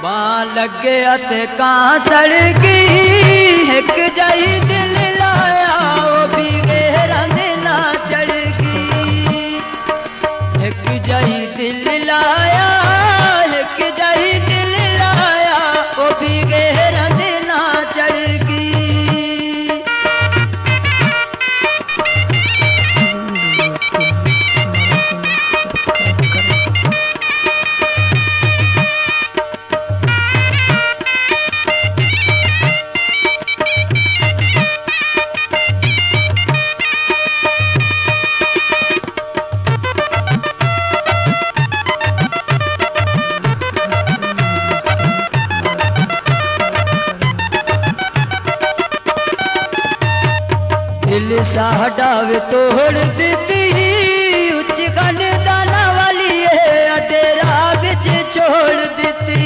वहाँ लगे ते कहाँ सड़गी एक जाई दिल लाया वो भी मेरा ना चढ़गी एक जाई दिल लाया एक जाई दिल लाया वो भी मेरा ना चढ़गी दिल साडा वे तोड़ देती उच्च खानदाना वाली है अधेरा बिच छोड़ देती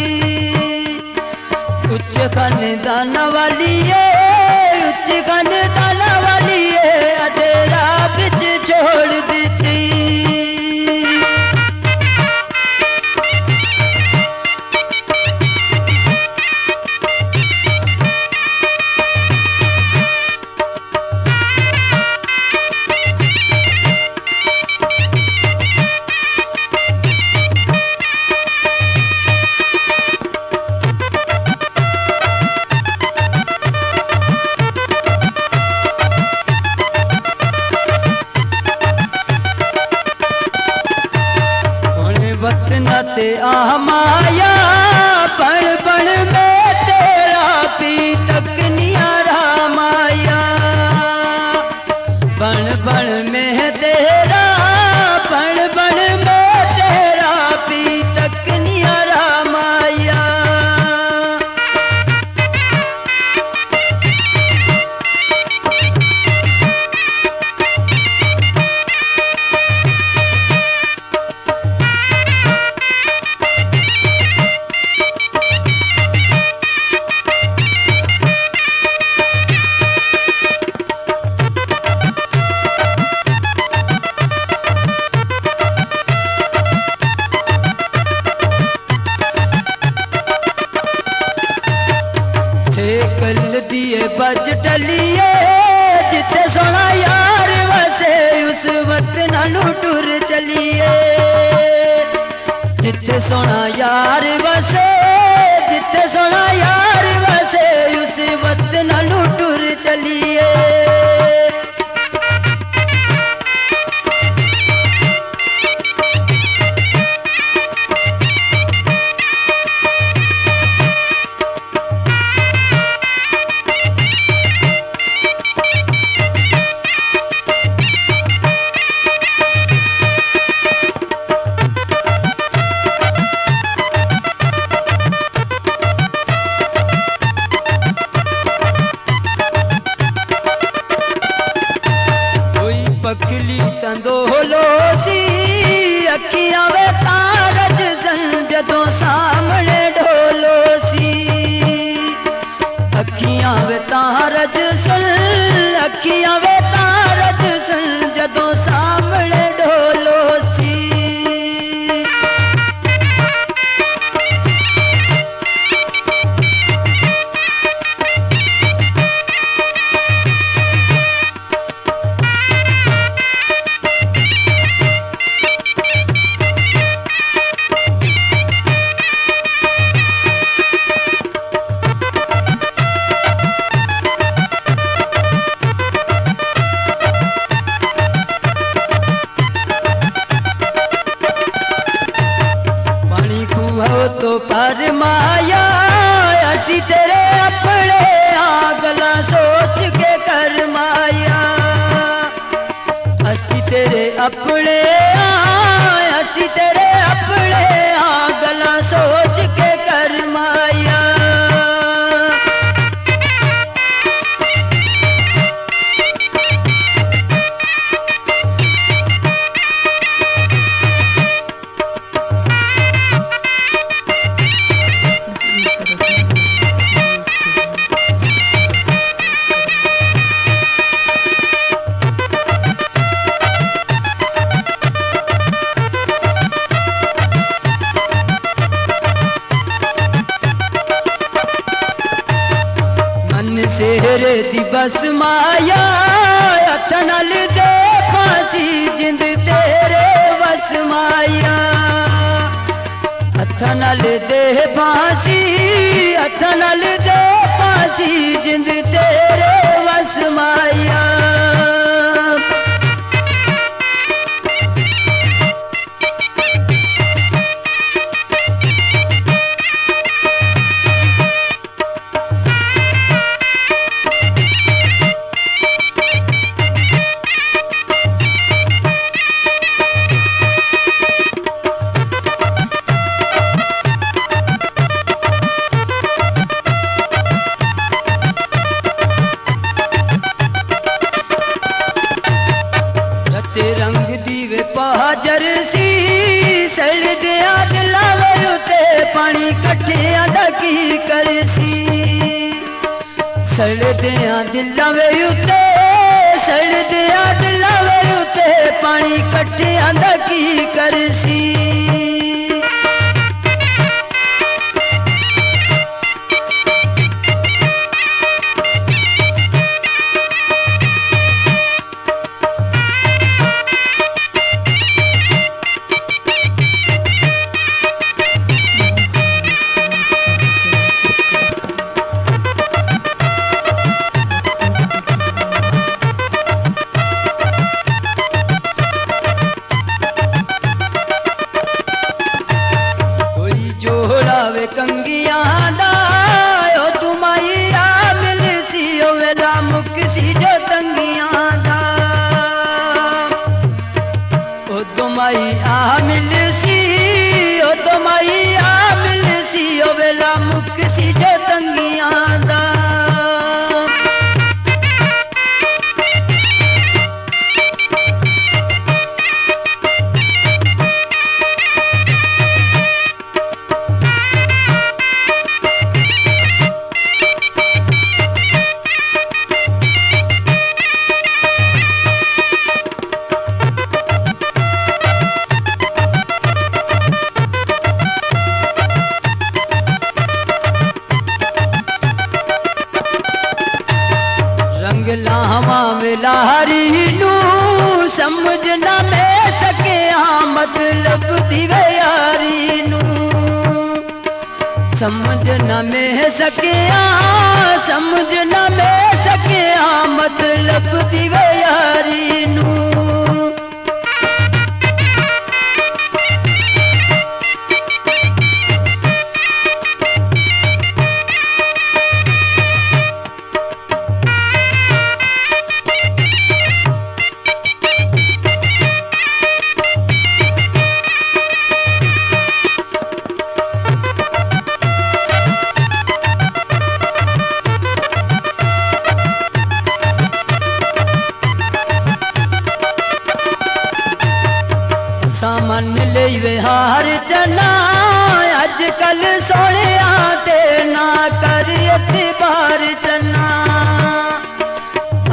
उच्च खानदाना वाली है उच्च खानदाना वाली है अधेरा बिच छोड़ देती ते आ माया बण बण में तेरा पी तक नियारा माया बण बण में तेरा बण बण में तेरा पी तक नियारा माया कल दिए बज टलिए जिथे सोना यार वसे उस वक्त नानू टुर चलिए जिथे सोना यार वसे जिथे सोना यार वसे उस वक्त नानू टुर चलिए पकली तंदोलो सी अखियां वे तारज सन जदों सामने ढोलो सी अखियां वे तारज सन अखियां वे तारज सन जदों सामने ढोलो सी तो पर माया असी तेरे अपने आगला सोच के कर माया असी तेरे अपने असी तेरे अपने आगला सोच के कर माया बस माया हथ नाल दे फांसी जिंद तेरे बस माया हथ नाल दे फांसी हथ नाल दे फांसी जिंद तेरे बस माया रंग दीवे पहाजर सी सड़ दिया दिलावे उते पानी कट्ठिया दा की करसी सड़ दिया दिलावे उते सड़ दिया दिलावे उते पानी कट्ठिया दा की करसी कंगियां दा ओ तुमाई आ मिलसी ओ वेला मुकसी जो तंगियां दा ओ तुमाई आ मिलसी ओ तुमाई आ मिलसी ओ वेला मुकसी जो तंगियां दा लावा मिलारी नू समझ ना मैं सके मतलब दिवे यारी नू समझ ना मैं सके समझ ना मैं सके मतलब दिवे यारी नू सामन ले हार चना अजकल सोने आते ना कर एतबार चना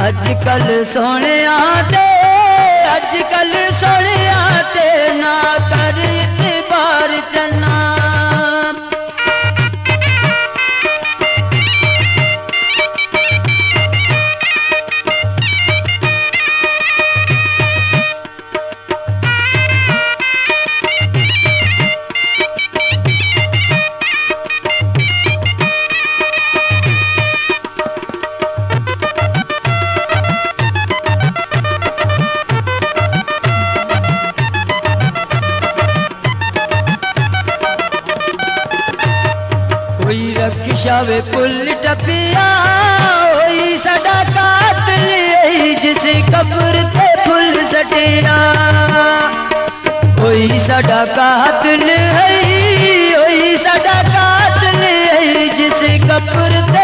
अजकल सोने आते ना कर एतबार चना रक्षावे पुल टपिया होई सदा कातल जिस कब्र ते फुल सटिया होई सदा कातल है होई सदा कातल है जिस कब्र ते